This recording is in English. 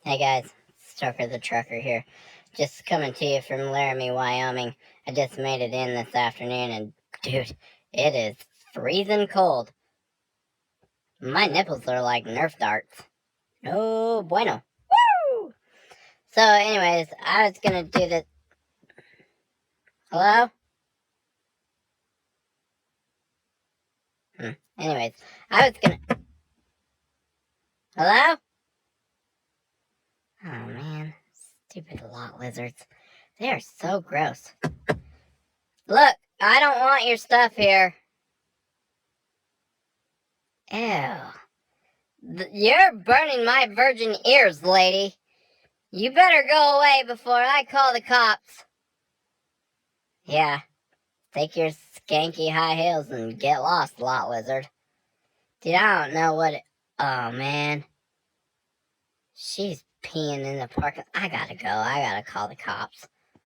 Hey guys, Stoker the Trucker here. Just coming to you from Laramie, Wyoming. I just made it in this afternoon and dude, it is freezing cold. My nipples are like Nerf darts. No bueno. Woo! So anyways, I was gonna do this. Hello? Anyways, I was gonna... Hello? Oh man, stupid lot lizards. They are so gross. Look, I don't want your stuff here. Ew. You're burning my virgin ears, lady. You better go away before I call the cops. Yeah, take your skanky high heels and get lost, lot lizard. Dude, I don't know what it... Oh, man. She's peeing in the parking... I gotta go. I gotta call the cops.